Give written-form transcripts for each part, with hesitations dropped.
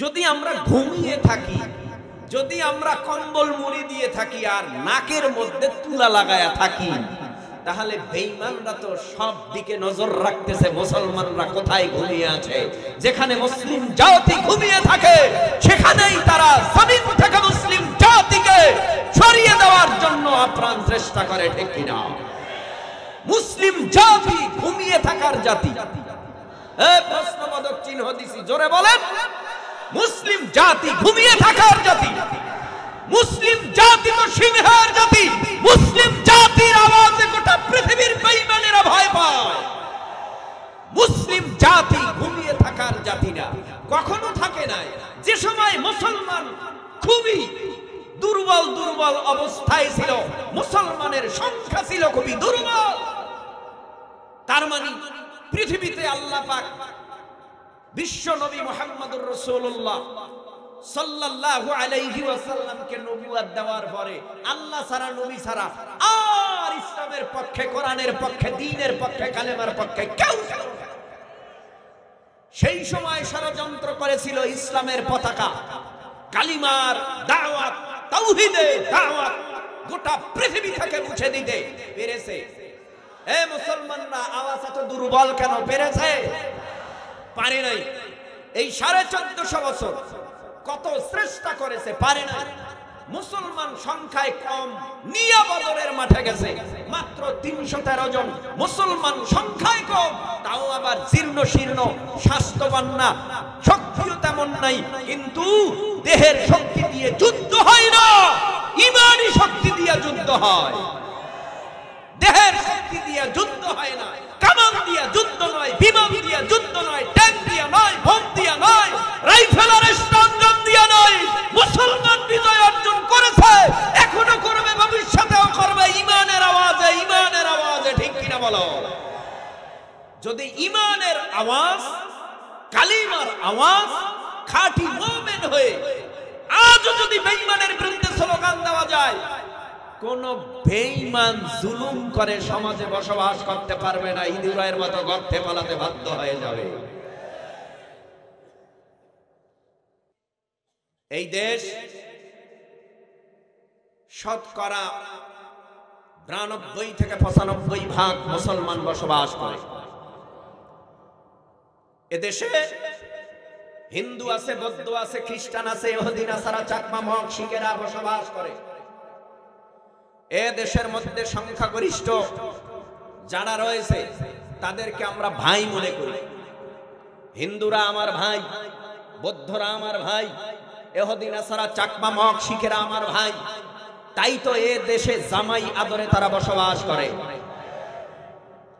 যদি আমরা ঘুমিয়ে থাকি, যদি আমরা কম্বল মুড়ি দিয়ে থাকি আর নাকের মধ্যে তুলা লাগায়া থাকি, তাহলে বেঈমানরা তো সব দিকে নজর রাখতেছে মুসলমানরা কোথায় ঘুমিয়ে আছে। যেখানে মুসলিম জাতি ঘুমিয়ে থাকে সেখানেই তারা জমিন থেকে মুসলিম জাতিকে সরিয়ে দেওয়ার জন্য আপ্রাণ চেষ্টা করে, ঠিক কিনা? মুসলিম জাতি ঘুমিয়ে থাকার জাতি। এই প্রশ্নবোধক চিহ্ন দিছি, জোরে বলেন। মুসলিম জাতি ঘুমিয়ে থাকার জাতি। মুসলিম জাতি তো সিংহের জাতি। মুসলিম জাতির আওয়াজে গোটা পৃথিবীর বেঈমানেরা ভয় পায়। মুসলিম জাতি ঘুমিয়ে থাকার জাতি না, কখনো থাকে নাই। যে সময় মুসলমান খুবই দুর্বল দুর্বল অবস্থায় ছিল, মুসলমানের সংখ্যা ছিল খুবই দুর্বল, তার মানে পৃথিবীতে আল্লাহ পাক বিশ্ব নবী মুহাম্মদুর রাসূলুল্লাহ সাল্লাল্লাহু আলাইহি ওয়াসাল্লামকে নবুয়ত দেওয়ার পরে আল্লাহ ছাড়া, নবী ছাড়া আর ইসলামের পক্ষে, কোরআনের পক্ষে, দ্বীনের পক্ষে, কালেমার পক্ষে কেউ ছিল না। সেই সময় ষড়যন্ত্র করেছিল ইসলামের পতাকা, কালিমার দাওয়াত, তাওহীদের দাওয়াত গোটা পৃথিবী থেকে মুছে দিতে পেরেছে। এ মুসলমানরা আওয়াজ এত দুর্বল কেন? পেরেছে? পারে নাই। এই 1450 বছর কত চেষ্টা করেছে, পারে নাই। মুসলমান সংখ্যায় কম, নিয়া বদরের মাঠে গেছে মাত্র 313 জন। মুসলমান সংখ্যায় কম, তাও আবার জীর্ণ শীর্ণ, স্বাস্থ্যবান না, শক্তিও তেমন নাই। কিন্তু দেহের শক্তি দিয়ে যুদ্ধ হয় না, ঈমানি শক্তি দিয়ে যুদ্ধ হয়। দেহের শক্তি দিয়ে যুদ্ধ হয় না, কামান দিয়ে যুদ্ধ নয়, বিমান দিয়ে যুদ্ধ নয়, ট্যাঙ্ক দিয়ে নয়, বোম দিয়ে নয়, রাইফেল আর স্ট্রংগান দিয়ে নয়। মুসলমান বিজয় অর্জন করেছে, এখনো করবে, ভবিষ্যতেও করবে, ঈমানের আওয়াজে, ঈমানের আওয়াজে, ঠিক কিনা বলো? যদি ঈমানের আওয়াজ, কালিমার আওয়াজ, খাঁটি মুমিন হয়ে আজও যদি বেঈমানের বিরুদ্ধে স্লোগান দেওয়া যায়, কোন বেঈমান জুলুম করে সমাজে বসবাস করতে পারবে না, ইঁদুরের মতো গর্তে পালাতে বাধ্য হয়ে যাবে। এই দেশ শতকরা 92 থেকে 95% মুসলমান বসবাস করে। এদেশে হিন্দু আছে, বৌদ্ধ আছে, খ্রিস্টান আছে, ইহুদি, নাসারা, চাকমা, মগ, শিখেরা বসবাস করে। এ দেশের মধ্যে সংখ্যাগরিষ্ঠ যারা রয়েছে তাদেরকে আমরা ভাই মনে করি। হিন্দুরা আমার ভাই, বৌদ্ধরা আমার ভাই, ইহুদি, নাসারা, চাকমা, মগ, শিখেরা আমার ভাই। তাই তো এ দেশে জামাই আদরে তারা বসবাস করে।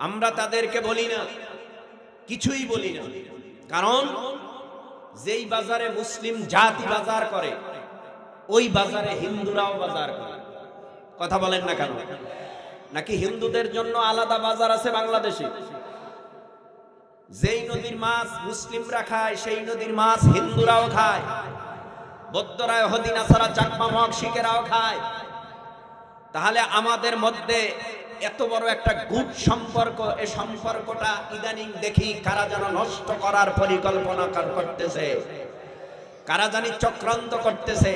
আমরা তাদেরকে বলি না, কিছুই বলি না, কারণ যেই বাজারে মুসলিম জাতি বাজার করে ওই বাজারে হিন্দুরাও বাজার করে। কথা বলেন না কেন? নাকি হিন্দুদের জন্য আলাদা বাজার আছে বাংলাদেশে? যেই নদীর মাছ মুসলিমরা খায় সেই নদীর মাছ হিন্দুরাও খায়, বৌদ্ধরা, ইহুদি, নাসারা, চাকমা, মগ, শিখেরাও খায়। তাহলে আমাদের মধ্যে এত বড় একটা গুড সম্পর্ক, এই সম্পর্কটা ইদানিং দেখি কারা যেন নষ্ট করার পরিকল্পনা করতেছে, কারা জানি চক্রান্ত করতেছে।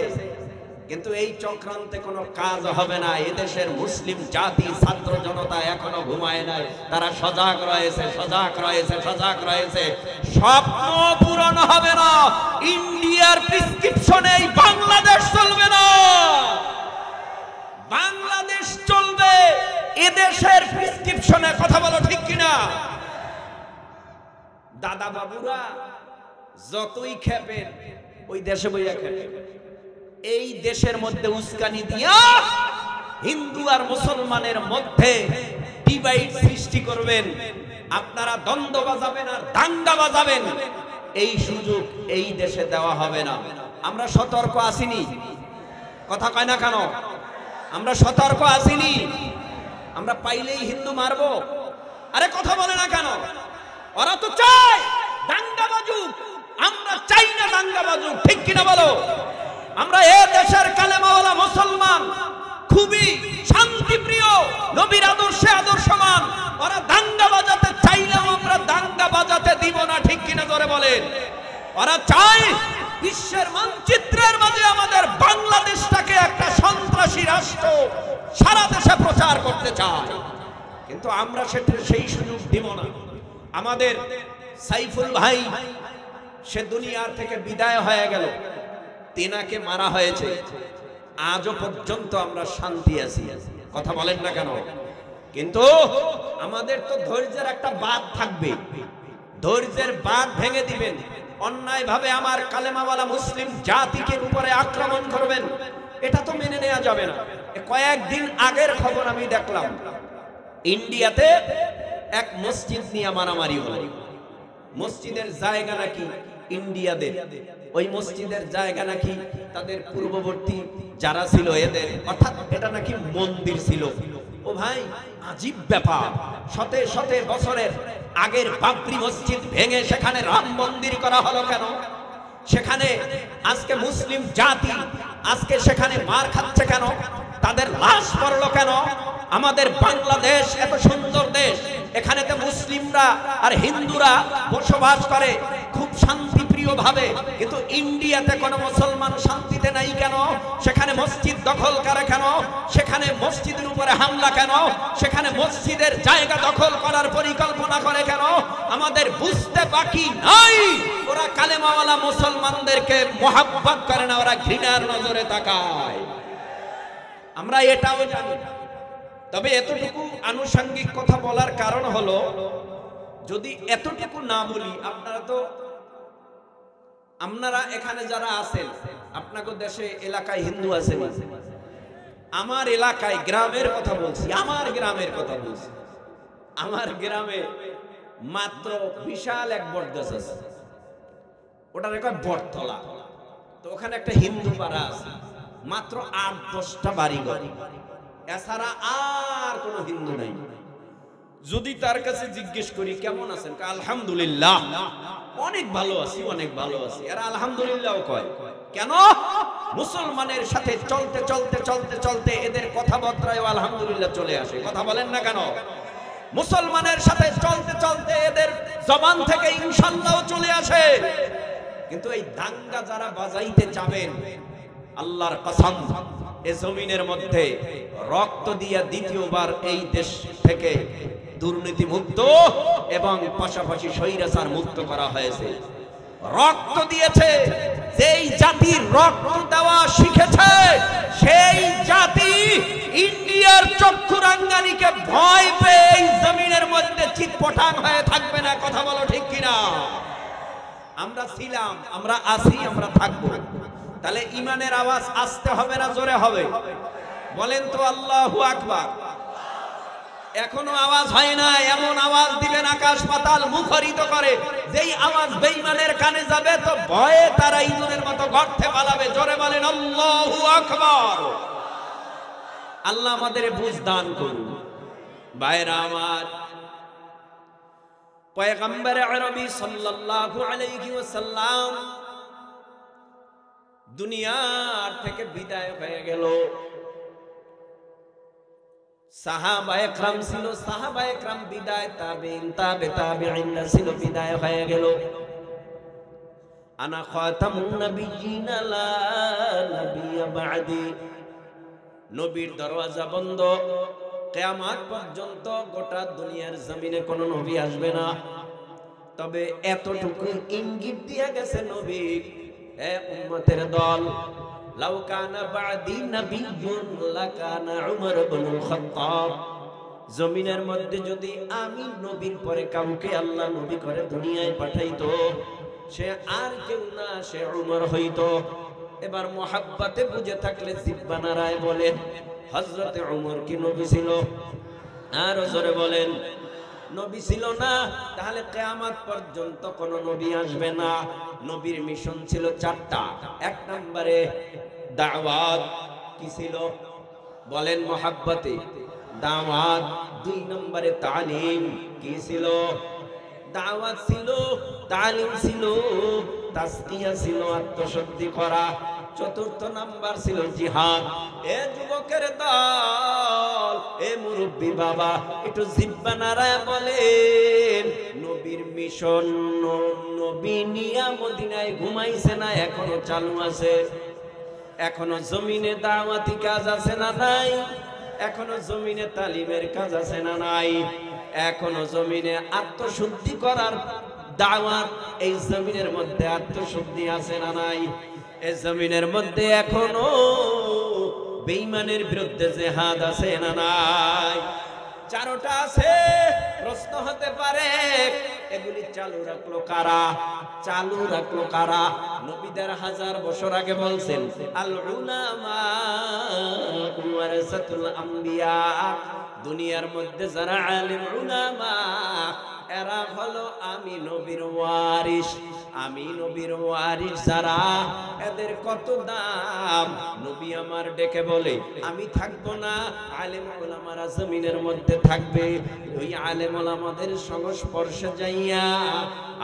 কিন্তু এই চক্রান্তে কোনো কাজ হবে না। এদেশের মুসলিম জাতি, ছাত্র জনতা এখনো ঘুমায় নাই, তারা সজাগ রয়েছে, সজাগ রয়েছে, সজাগ রয়েছে। স্বপ্ন পূরণ হবে না। ইন্ডিয়ার প্রেসক্রিপশনে বাংলাদেশ চলবে না, বাংলাদেশ চলবে এদেশের প্রেসক্রিপশনে। কথা বলো ঠিক কিনা? দাদা বাবুরা যতই খেপেন ওই দেশে বইয়া খেপেন। এই দেশের মধ্যে উস্কানি দিয়া হিন্দু আর মুসলমানের মধ্যে ডিভাইড সৃষ্টি করবেন, আপনারা দ্বন্দ্ব বাজাবেন আর দাঙ্গা বাজাবেন, এই সুযোগ এই দেশে দেওয়া হবে না। আমরা সতর্ক আসিনি? কথা কয় না কেন? আমরা সতর্ক আসিনি? আমরা পাইলেই হিন্দু মারবো? আরে কথা বলে না কেন? ওরা তো চায় দাঙ্গা বাজুক, আমরা চাই না দাঙ্গা বাজুক, ঠিক কিনা বলো? আমরা এ দেশের কালেমাওয়ালা মুসলমান, খুবই শান্তিপ্রিয়, নবীর আদর্শে আদর্শমান। ওরা দাঙ্গা বাজাতে চাইলেও আমরা দাঙ্গা বাজাতে দিব না, ঠিক কিনা জোরে বলেন? ওরা চায় বিশ্বের মানচিত্রের মাঝে আমাদের বাংলাদেশটাকে একটা সন্ত্রাসী রাষ্ট্র সারা দেশে প্রচার করতে চায়, কিন্তু আমরা সেই সুযোগ দিব না। আমাদের সাইফুল ভাই সে দুনিয়ার থেকে বিদায় হয়ে গেল, তেনাকে মারা হয়েছে, আজও পর্যন্ত আমরা শান্তি আছি। কথা বলেন না কেন? কিন্তু আমাদের তো ধৈর্যের একটা বাঁধ থাকবে, ধৈর্যের বাঁধ ভেঙে দিবেন, অন্যায় ভাবে আমার কালেমাওয়ালা মুসলিম জাতিকে উপরে আক্রমণ করবেন, এটা তো মেনে নেওয়া যাবে না। কয়েকদিন আগের খবর আমি দেখলাম, ইন্ডিয়াতে এক মসজিদ নিয়ে মারামারি হলো। মসজিদের জায়গা নাকি ইন্ডিয়াদের, ওই মসজিদের জায়গা নাকি তাদের পূর্ববর্তী যারা ছিল এদের, অর্থাৎ এটা নাকি মন্দির ছিল। ও ভাই, আজীব ব্যাপার, শতে শতে বছরের আগের বাবরি মসজিদ ভেঙে সেখানে রাম মন্দির করা হলো কেন? সেখানে আজকে মুসলিম জাতি আজকে সেখানে মার খাচ্ছে কেন? তাদের লাশ পড়লো কেন? আমাদের বাংলাদেশ এত সুন্দর দেশ, এখানে তো মুসলিমরা আর হিন্দুরা বসবাস করে খুব শান্তিপ্রিয় ভাবে, কিন্তু ইন্ডিয়াতে কোনো মুসলমান শান্তিতে নাই কেন? সেখানে মসজিদ দখল করে কেন? সেখানে মসজিদের উপরে হামলা কেন? সেখানে মসজিদের জায়গা দখল করার পরিকল্পনা করে কেন? আমাদের বুঝতে বাকি নাই, ওরা কালেমাওয়ালা মুসলমানদেরকে মোহাব্বত করে না, ওরা ঘৃণার নজরে তাকায়। আমরা এটাও জানি। তবে এতটুকু আনুষঙ্গিক কথা বলার কারণ হলো, যদি এতটুকু না বলি, আপনারা এখানে যারা আছেন, আপনাদের দেশে এলাকায় হিন্দু আছে না? আমার এলাকায় গ্রামের কথা বলছি, আমার গ্রামের কথা বলছি। আমার গ্রামে মাত্র বিশাল এক বটগাছ আছে, ওটার একটা বটতলা। তো ওখানে একটা হিন্দু পাড়া আছে, মাত্র ৮-১০টা বাড়ি ঘর, এছাড়া আর কোনো হিন্দু নাই। যদি তার কাছে জিজ্ঞেস করি কেমন আছেন, আলহামদুলিল্লাহ, অনেক ভালো আছি, অনেক ভালো আছি। এরা আলহামদুলিল্লাহ কয় কেন? মুসলমানের সাথে চলতে চলতে চলতে চলতে এদের কথাবার্তায় আলহামদুলিল্লাহ চলে আসে। কথা বলেন না কেন? মুসলমানের সাথে চলতে চলতে এদের জবান থেকে ইনশাআল্লাহ চলে আসে। কিন্তু এই দাঙ্গা যারা বাজাইতে যাবেন, আল্লাহর কসম, এই জমিনের মধ্যে রক্ত দিয়া দ্বিতীয়বার এই দেশ থেকে দুর্নীতি মুক্ত এবং পাশাপাশি স্বৈরাচার মুক্ত করা হয়েছে। রক্ত দিয়েছে যেই জাতি রক্ত দেওয়া শিখেছে, সেই জাতি ইন্ডিয়ার চক্ষুরাঙ্গানিকে ভয় পেয়ে এই জমিনের মধ্যে চিৎপটাং হয়ে থাকবে না। কথা বলো ঠিক কিনা? আমরা ছিলাম, আমরা আছি, আমরা থাকবো। তাহলে ইমানের আওয়াজ আসতে হবে না জোরে হবে? বলেন তো আল্লাহু আকবার। এখনো আওয়াজ হয় না, এমন আওয়াজ দিবেন আকাশ পাতাল মুখরিত করে, যেই আওয়াজ বেঈমানের কানে যাবে তো ভয়ে তারা ইঁদুরের মতো গর্তে পালাবে। জোরে বলেন আল্লাহু আকবার। আল্লাহ আমাদের বুঝ দান করুন। ভাইরা আমার, পয়গম্বর আরবি সাল্লাল্লাহু আলাইহি ওয়াসাল্লাম দুনিয়ার থেকে বিদায় হয়ে গেল। সাহাবায়ে কেরাম ছিল, সাহাবায়ে কেরাম বিদায়, তাবেঈন, তাবেঈনরা ছিল, বিদায় হয়ে গেল। আনা খাতামুন নবিয়্যিন লা নবিয়্য বা'দি, নবীর দরওয়াজা বন্ধ, কিয়ামত পর্যন্ত গোটা দুনিয়ার জমিনে কোনো নবী আসবে না। তবে এতটুকু ইঙ্গিত দিয়ে গেছে নবী, হে উম্মতের দল, লাউ কানা বা'দি নাবিয়্যুন লাকানা উমর ইবনুল খাত্তাব, জমিনের মধ্যে যদি আমি নবীর পরে কাউকে আল্লাহ নবী করে দুনিয়ায় পাঠাইতো, সে আর কেউ না, সে উমর হইতো। এবার মোহাব্বতে বুঝে থাকলে জিহ্বা নাড়ায় বলেন, হযরতে উমর কি নবী ছিল? আর জোরে বলেন, নবী ছিল না। তাহলে কিয়ামত পর্যন্ত কোন নবী আসবে না। নবীর মিশন ছিল 4টা। 1 নম্বরে দাওয়াত, কি ছিল? বলেন মোহাব্বতে দাওয়াত। 2 নম্বরে তালিম, কি ছিল? দাওয়াত ছিল, তালিম ছিল, তাসকিয়া ছিল, আত্মশুদ্ধি করা। চতুর্থ নাম্বার ছিল জিহাদ। এ যুবকের দল, এ মুরব্বী বাবা, একটু জিহ্বা নাড়ায় বলেন, নবীর মিশন, নবী নিয়া মদিনায় ঘুমাইছে না এখনো চালু আছে? এখনো জমিনে দাওয়াতি কাজ আছে না নাই? এখনো জমিনে তালিমের কাজ আছে না নাই? এখনো জমিনে আত্মশুদ্ধি করার দাওয়াত, এই জমিনের মধ্যে আত্মশুদ্ধি আছে না নাই? এই জমিনের মধ্যে এখনো বেঈমানের বিরুদ্ধে জিহাদ আছে না নাই? চারটা আছে। প্রশ্ন হতে পারে এগুলি চালু রাখলো কারা? চালু রাখলো কারা? নবীদের 1000 বছর আগে বলছেন, আল উলামা ওয়ারাসাতুল আম্বিয়া, দুনিয়ার মধ্যে যারা আলেম উলামা এরা হলো আমি নবীর ওয়ারিস। আমি নবীর ওয়ারিস যারা, এদের কত দাম। নবী আমার ডেকে বলে আমি থাকবো না, আলেম ওলামারা জমিনের মধ্যে থাকবে। ওই আলেম ওলামাদের সংস্পর্শে যাইয়া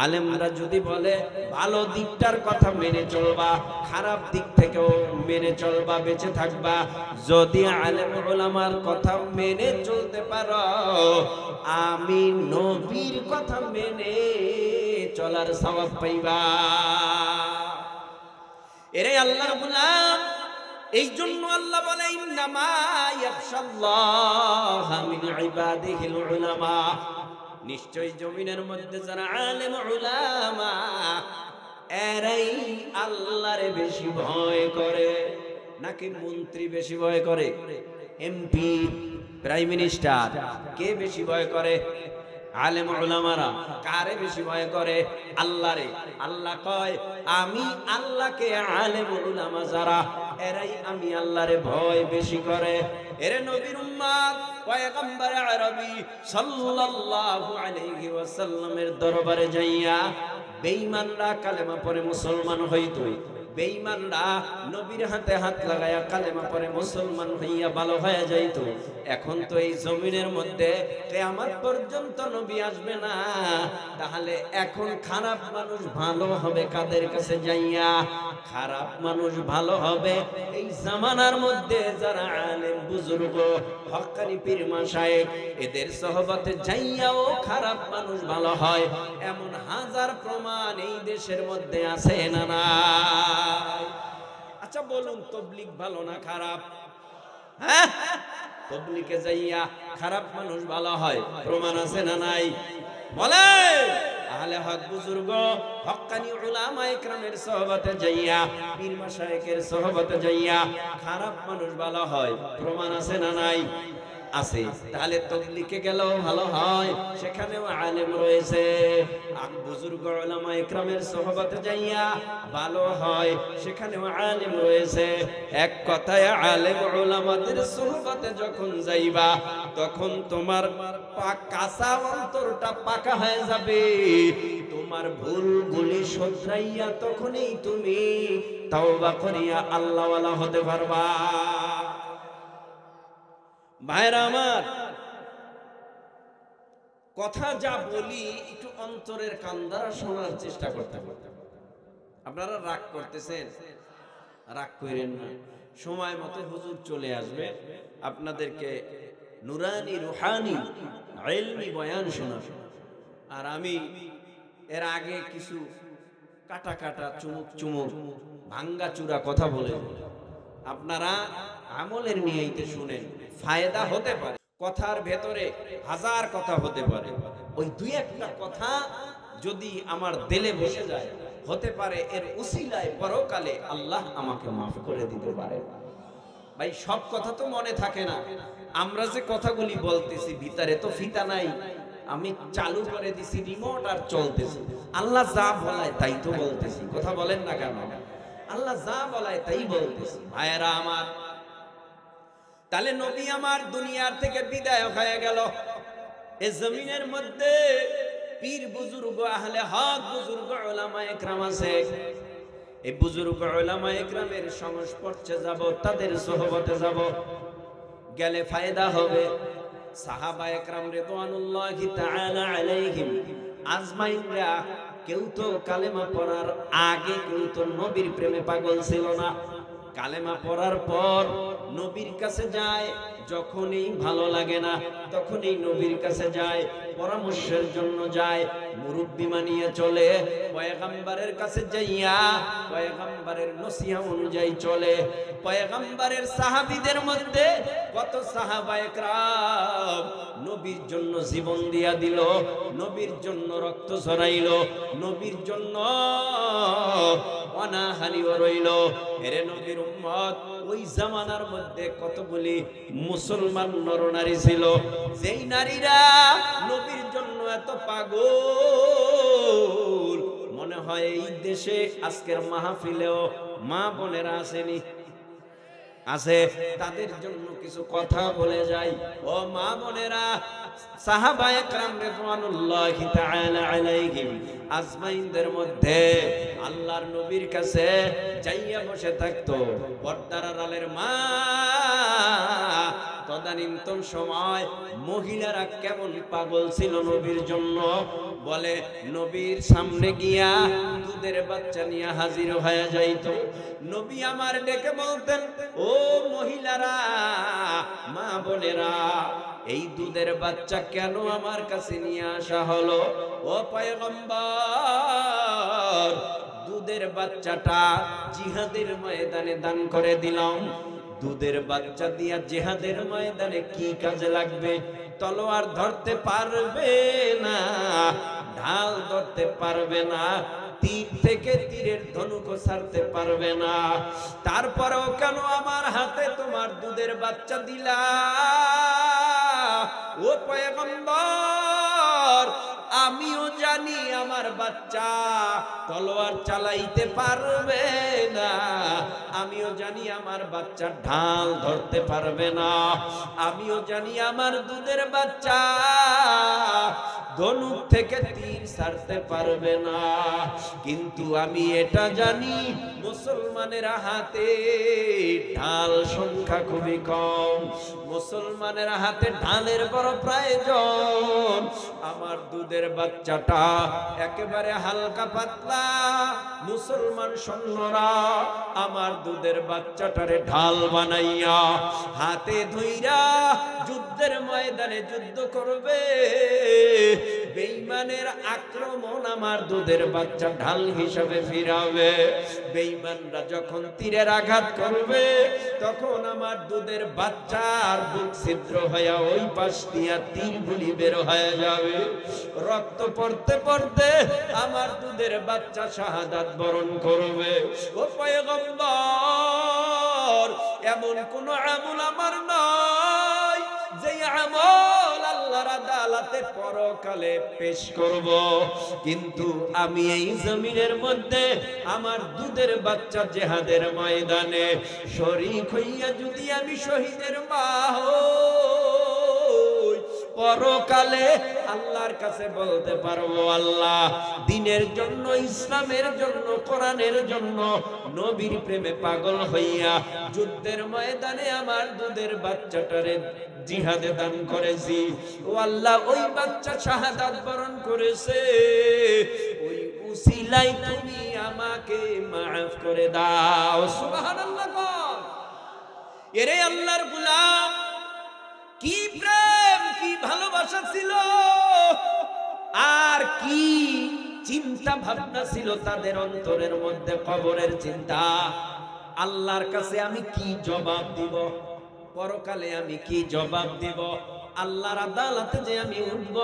আলেমরা যদি বলে ভালো দিকটার কথা মেনে চলবা, খারাপ দিক থেকেও মেনে চলবা, বেঁচে থাকবা। যদি আলেম ওলামার কথা মেনে চলতে পারো, আমি নবীর কথা মেনে চলার সওয়াব পাইবা। এরে আল্লাহর গোলাম, এই জন্য আল্লাহ বলে ইন্নামা ইয়াখশাল্লাহা মিন ইবাদিহিল উলামা, নিশ্চয় জমিনের মধ্যে যারা আলেম উলামা এরাই আল্লাহরে বেশি ভয় করে। নাকি মন্ত্রী বেশি ভয় করে? এমপি, প্রাইম মিনিস্টার কে বেশি ভয় করে? আলেম উলামারা। কারে বেশি ভয় করে? আল্লাহরে। আল্লাহ কয় আমি আল্লাহকে, আলেম উলামা যারা এরাই আমি আল্লাহরে ভয় বেশি করে। এরে নবীর উম্মত, পয়গম্বর আরবি সাল্লাল্লাহু আলাইহি ওয়াসাল্লামের দরবারে যাইয়া বেঈমানরা কালেমা পড়ে মুসলমান হইতো। বেঈমানরা নবীর হাতে হাত লাগায়া কালেমা পড়ে মুসলমান হইয়া ভালো হয়ে যাইত। এখন তো এই জমিনের মধ্যে কিয়ামত পর্যন্ত নবী আসবে না। তাহলে এখন খারাপ মানুষ ভালো হবে কাদের কাছে যাইয়া? খারাপ মানুষ ভালো হবে এই জামানার মধ্যে যারা আলেম বুজুর্গ হক্কানি পীর মাশায়েখ এদের সোহবতে যাইয়াও খারাপ মানুষ ভালো হয়, এমন হাজার প্রমাণ এই দেশের মধ্যে আছে না না? আচ্ছা বলুন, তাবলীগ ভালো না খারাপ? হ্যাঁ, তাবলীগে যাইয়া খারাপ মানুষ ভালো হয়, প্রমাণ আছে না নাই? বলে আহলে হক বুজুর্গ হক্কানি উলামা ইকরামের সোহবতে যাইয়া, পীর মাশায়েখের সোহবতে যাইয়া খারাপ মানুষ ভালো হয়, প্রমাণ আছে না নাই? আছে। তাহলে তাবলীগে গেলেও ভালো হয়, সেখানেও আলেম রয়েছে। বুজুর্গ উলামা ইকরামের সোহবতে যাইয়া ভালো হয়, সেখানেও আলেম রয়েছে। এক কথায় আলেম উলামাদের সোহবতে যখন যাইবা, তখন তোমার কাঁচা অন্তরটা পাকা হয়ে যাবে। তোমার ভুলগুলি শুধরাইয়া তখনই তুমি তাওবা করিয়া আল্লাহওয়ালা হতে পারবা। ভাইরা আমার, কথা যা বলি একটু অন্তরের কান দ্বারা শোনার চেষ্টা করতে হবে। আপনারা রাগ করতেছেন, রাগ করেন না। সময় মতো হুজুর চলে আসবে, আপনাদেরকে নুরানি রুহানি ইলমি বয়ান শোনাবে। আর আমি এর আগে কিছু কাটা কাটা চুমুক চুমুক ভাঙ্গা চূড়া কথা বলে, আপনারা আমলের নিয়েইতে শুনেন, ফায়দা হতে পারে। কথার ভেতরে হাজার কথা হতে পারে, ওই দুই একটা কথা যদি আমার দিলে বসে যায়, হতে পারে এর উসিলায় পরকালে আল্লাহ আমাকে মাফ করে দিতে পারে। ভাই সব কথা তো মনে থাকে না। আমরা যে কথাগুলি বলতেছি ভিতরে তো ফিতা নাই, আমি চালু করে দিছি রিমোট আর চলতেছি। আল্লাহ যা বলায় তাই তো বলতেছি, কথা বলেন না কেন? আল্লাহ যা বলায় তাই বলতেছি। ভাইয়েরা আমার, তাহলে নবী আমার দুনিয়ার থেকে বিদায় হয়ে গেল। এই জমিনের মধ্যে পীর বুজুর্গ আহলে হক বুজুর্গ উলামা ইকরাম আছে। এই বুজুর্গ উলামা ইকরামের সংস্পর্শে যাব, তাদের সোহবতে যাব, গেলে ফায়দা হবে। সাহাবা ইকরাম রিদওয়ানুল্লাহি তাআলা আলাইহিম আজমাইনরা কেউ তো কালেমা পড়ার আগে কেউ তো নবীর প্রেমে পাগল ছিল না। কালেমা পড়ার পর নবীর কাছে যায়, যখনই ভালো লাগে না তখনই নবীর কাছে যায়, পরামর্শের জন্য যায়, মুরব্বি মানিয়ে চলে, পয়গম্বরের কাছে যাইয়া পয়গম্বরের নসিহত অনুযায়ী চলে। পয়গম্বরের সাহাবীদের মধ্যে কত সাহাবায়ে কেরাম নবীর জন্য জীবন দিয়া দিল, নবীর জন্য রক্ত ঝরাইল, নবীর জন্য অনাহারিও রইল। এরে নবীর উম্মত, ওই জামানার মধ্যে কতগুলি মুসলমান নরনারী ছিল, যেই নারীরা নবীর জন্য এত পাগল, মনে হয় এই দেশে আজকের মাহফিলেও মা বোনেরা আসেনি, আছে। তাদের জন্য কিছু কথা বলে যাই। ও মা বোনেরা, সাহাবায়ে কেরাম রিদওয়ানুল্লাহি তাআলা আলাইহিম আজমাইনদের মধ্যে আল্লাহর নবীর কাছে যাইয়া বসে থাকতো পর্দার আড়ালের মা। তদানীন্তন সময় মহিলারা কেমন পাগল ছিল নবীর জন্য, বলে নবীর সামনে গিয়া দুধের বাচ্চা নিয়ে হাজির হয়ে যাইত। নবী আমার ডেকে বলতেন, ও মহিলারা, মা বোনেরা, এই দুধের বাচ্চা কেন আমার কাছে নিয়ে আসা হলো? ও পয়গম্বর, দুধের বাচ্চাটা জিহাদের ময়দানে দান করে দিলাম। দুধের বাচ্চা দিয়া জিহাদের ময়দানে কি কাজে লাগবে? তলোয়ার ধরতে পারবে না, ঢাল ধরতে পারবে না, তীর থেকে তীরের ধনুক ছাড়তে পারবে না। তারপরেও কেন আমার হাতে তোমার দুধের বাচ্চা দিলা? ও পয়গম্বর, আমিও জানি আমার বাচ্চা তলোয়ার চালাইতে পারবে না, আমিও জানি আমার বাচ্চা ঢাল ধরতে পারবে না, আমিও জানি আমার দুধের বাচ্চা ধনুক থেকে তীর ছাড়তে পারবে না। কিন্তু আমি এটা জানি, মুসলমানের হাতে ঢাল সংখ্যা খুবই কম, মুসলমানের হাতে ঢালের বড় প্রয়োজন। আমার দুধের বাচ্চাটা একেবারে হালকা পাতলা, মুসলমান সৈন্যরা আমার দুধের বাচ্চাটারে ঢাল বানাইয়া হাতে ধইরা যুদ্ধের ময়দানে যুদ্ধ করবে। বেঈমানের আক্রমণ আমার দুধের বাচ্চা ঢাল হিসাবে ফিরাবে। বেঈমানরা যখন তীরের আঘাত করবে, তখন আমার দুধের বাচ্চার বুক ছিদ্র হয়ে ওই পাশ দিয়া তীরগুলি বের হয়ে যাবে। রক্ত পড়তে পড়তে আমার দুধের বাচ্চা শাহাদাত বরণ করবে। ও পয়গম্বর, এমন কোন আমল আমার নয় যে আমল আল্লাহর আদালতে পরকালে পেশ করব, কিন্তু আমি এই জমিনের মধ্যে আমার দুধের বাচ্চা জিহাদের ময়দানে শরীক হইয়া যদি আমি শহীদের মা হই, পরকালে আল্লাহর কাছে বলতে পারবো, আল্লাহ দ্বীনের জন্য, ইসলামের জন্য, কোরআনের জন্য নবীর প্রেমে পাগল হইয়া যুদ্ধের ময়দানে আমার দুধের বাচ্চাটারে জিহাদে দান করেছি। ও আল্লাহ, ওই বাচ্চা শাহাদাত বরণ করেছে, ওই উসিলাই তুমি আমাকে মাফ করে দাও। সুবহানাল্লাহ। এরে আল্লাহর গোলাম, কি প্রেম, কি ভালোবাসা ছিল, আর কি চিন্তা ভাবনা ছিল তাদের অন্তরের মধ্যে। কবরের চিন্তা, আল্লাহর কাছে আমি কি জবাব দিব, পরকালে আমি কি জবাব দিব, আল্লাহর আদালতে যে আমি উঠব,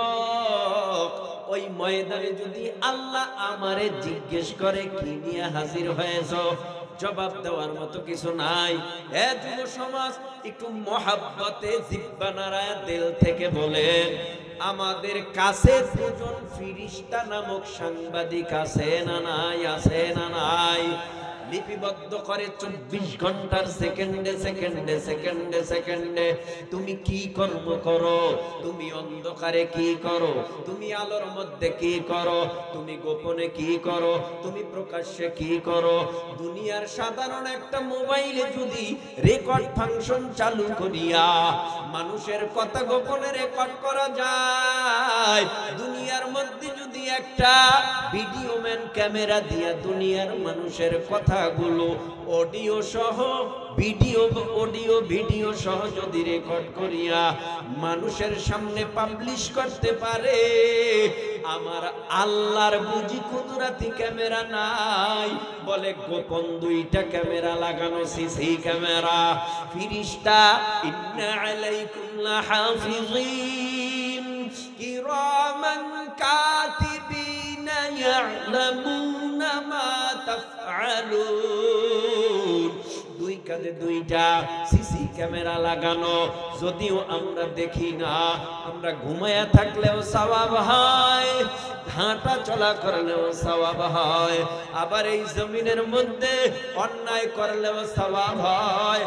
ওই ময়দানে যদি আল্লাহ আমারে জিজ্ঞেস করে কি নিয়ে হাজির হয়েছো, জবাব দেওয়ার মতো কিছু নাই। এ যুব সমাজ, একটু মহাব্বতে জিহ্বা নাড়ায় দিল থেকে বলেন, আমাদের কাছে দুজন ফিরিস্তা নামক সাংবাদিক আছে না নাই? আছে না নাই? লিপিবদ্ধ করে 24 ঘন্টার সেকেন্ডে সেকেন্ডে সেকেন্ডে সেকেন্ডে তুমি কি কর্ম করো, তুমি অন্ধকারে কি করো, তুমি আলোর মধ্যে কি করো, তুমি গোপনে কি করো, তুমি প্রকাশ্যে কি করো। দুনিয়ার সাধারণ একটা মোবাইলে যদি রেকর্ড ফাংশন চালু করিয়া মানুষের কথা গোপনে রেকর্ড করা যায়, দুনিয়ার মধ্যে যদি একটা ভিডিও ম্যান ক্যামেরা দিয়া দুনিয়ার মানুষের কথাগুলো অডিও সহ ভিডিও সহ যদি রেকর্ড করিয়া মানুষের সামনে পাবলিশ করতে পারে, আমার আল্লাহর বুঝি কুদরতি ক্যামেরা নাই? বলে গোপন দুইটা ক্যামেরা লাগানো, সিসি ক্যামেরা। ফিরিস্তা ইন্না আলাইকুম লাহাফিজিন কিরামান কাতিবিনা ইয়ালামুনা মা তাফআলুন। দুই কাঁধে দুইটা সিসি ক্যামেরা লাগানো। যদিও আমরা দেখি না, আমরা ঘুমায়া থাকলেও সওয়াব হয়, হাঁটা চলা করলেও সওয়াব হয়, আবার এই জমিনের মধ্যে অন্যায় করলেও সওয়াব হয়।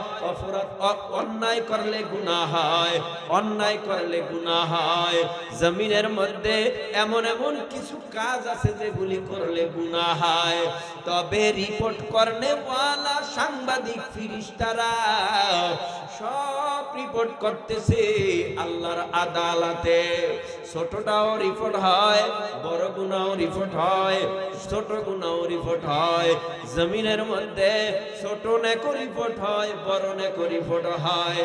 অন্যায় করলে গুনাহ হয়, অন্যায় করলে গুনাহ হয়। জমিনের মধ্যে এমন এমন কিছু কাজ আছে যেগুলি করলে গুনাহ হয়। তবে রিপোর্ট করনে ওয়ালা সাংবাদিক ফিরিস্তারা সব রিপোর্ট করতেছে আল্লাহর আদালতে। ছোটটাও রিপোর্ট হয়, বড় গুনাহও রিপোর্ট হয়, ছোট গুনাহও রিপোর্ট হয়। জমিনের মধ্যে ছোট নেকো রিপোর্ট হয়, বড় নেকো রিপোর্ট হয়।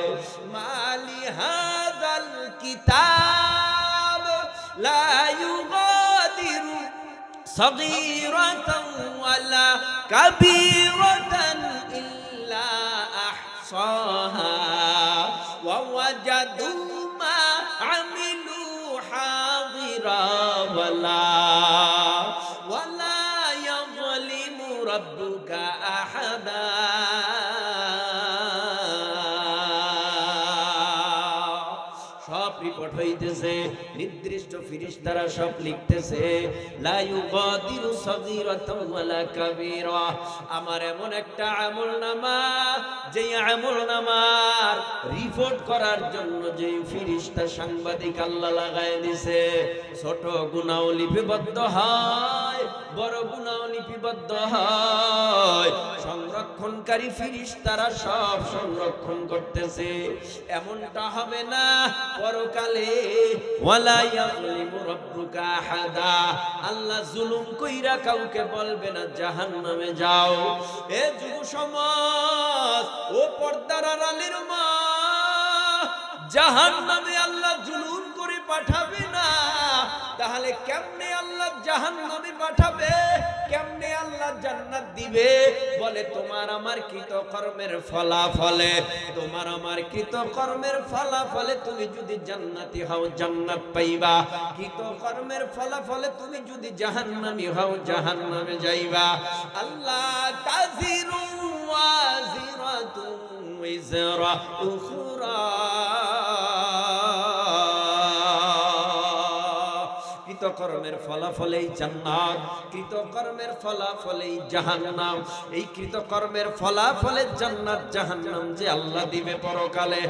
মালি হাযাল কিতাব লা ইউগাদিরু সাগীরাতান ওয়ালা কাবীরাতান ইল্লা আহসাহা ওয়া ওয়াজাদু মা আমিলু হাদিরা ওয়ালা ইয়াযলিমু রাব্বুকা আহাদা। সব রিপোর্ট হইতেছে, নির্দিষ্ট ফিরিস্তারা সব লিখতেছে লা ইউগাদিরু সাগীরাতান ওয়ালা কাবীরা। আমার এমন একটা আমলনামা, যে আমলনামার রিপোর্ট করার জন্য যে ফিরিস্তা সাংবাদিক আল্লাহ লাগায় দিছে, ছোট গুনাহ লিপিবদ্ধ হয়, বড় গুনাহ লিপিবদ্ধ হয়। সংরক্ষণকারী ফিরিস্তারা সব সংরক্ষণ করতেছে। এমনটা হবে না পরকালে ওয়ালা ইয়াযলিমু রাব্বুকা আহাদা, আল্লাহ জুলুম কইরা কাউকে বলবে না জাহান্নামে যাও। এ যুব সমাজ, ও পর্দার আড়ালের মা, জাহান্নামে আল্লাহ জুলুম করে পাঠাবে না। তাহলে কেমনে আল্লাহ জাহান্নামে পাঠাবে? কেমনে আল্লাহ জান্নাত দিবে? বলে তোমার আমার কৃতকর্মের ফলাফলে, তোমার আমার কৃতকর্মের ফলাফলে তুমি যদি জান্নাতি হও জান্নাত পাইবা, কৃতকর্মের ফলাফলে তুমি যদি জাহান্নামী হও জাহান্নামে যাইবা। আল্লাহ তাজিরু ওয়াজিরাতু উযরা উখরা, কৃতকর্মের ফলাফলেই জান্নাত, কৃতকর্মের ফলাফলেই জাহান্নাম। এই কৃতকর্মের ফলাফলে জান্নাত জাহান্নাম যে আল্লাহ দিবে পরকালে,